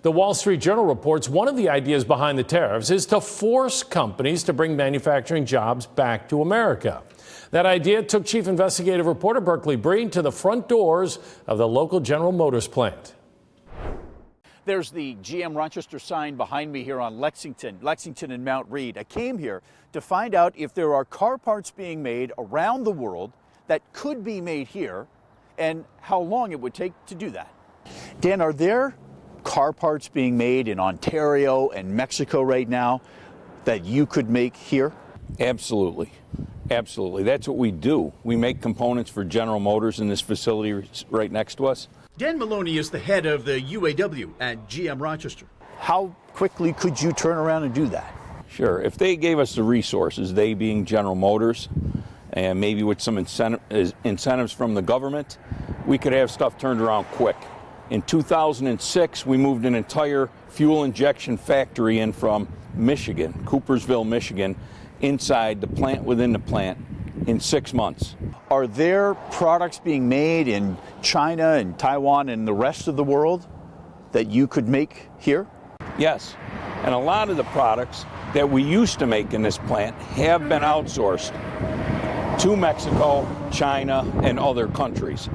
The Wall Street Journal reports one of the ideas behind the tariffs is to force companies to bring manufacturing jobs back to America. That idea took chief investigative reporter Berkeley Breen to the front doors of the local General Motors plant. There's the GM Rochester sign behind me here on Lexington and Mount Read. I came here to find out if there are car parts being made around the world that could be made here and how long it would take to do that. Dan, are there car parts being made in Ontario and Mexico right now that you could make here? Absolutely. Absolutely. That's what we do. We make components for General Motors in this facility right next to us. Dan Maloney is the head of the UAW at GM Rochester. How quickly could you turn around and do that? Sure. If they gave us the resources, they being General Motors, and maybe with some incentives from the government, we could have stuff turned around quick. In 2006, we moved an entire fuel injection factory in from Michigan, Coopersville, Michigan, inside the plant within the plant in 6 months. Are there products being made in China and Taiwan and the rest of the world that you could make here? Yes, and a lot of the products that we used to make in this plant have been outsourced to Mexico, China, and other countries.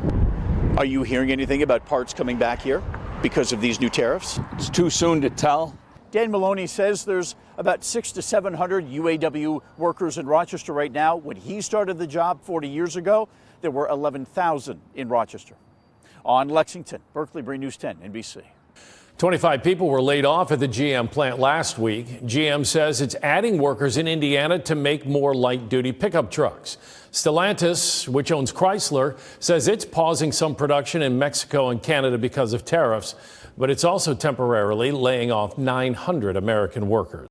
Are you hearing anything about parts coming back here because of these new tariffs? It's too soon to tell. Dan Maloney says there's about 600 to 700 UAW workers in Rochester right now. When he started the job 40 years ago, there were 11,000 in Rochester. On Lexington, Berkeley Breen, News 10, NBC. 25 people were laid off at the GM plant last week. GM says it's adding workers in Indiana to make more light-duty pickup trucks. Stellantis, which owns Chrysler, says it's pausing some production in Mexico and Canada because of tariffs, but it's also temporarily laying off 900 American workers.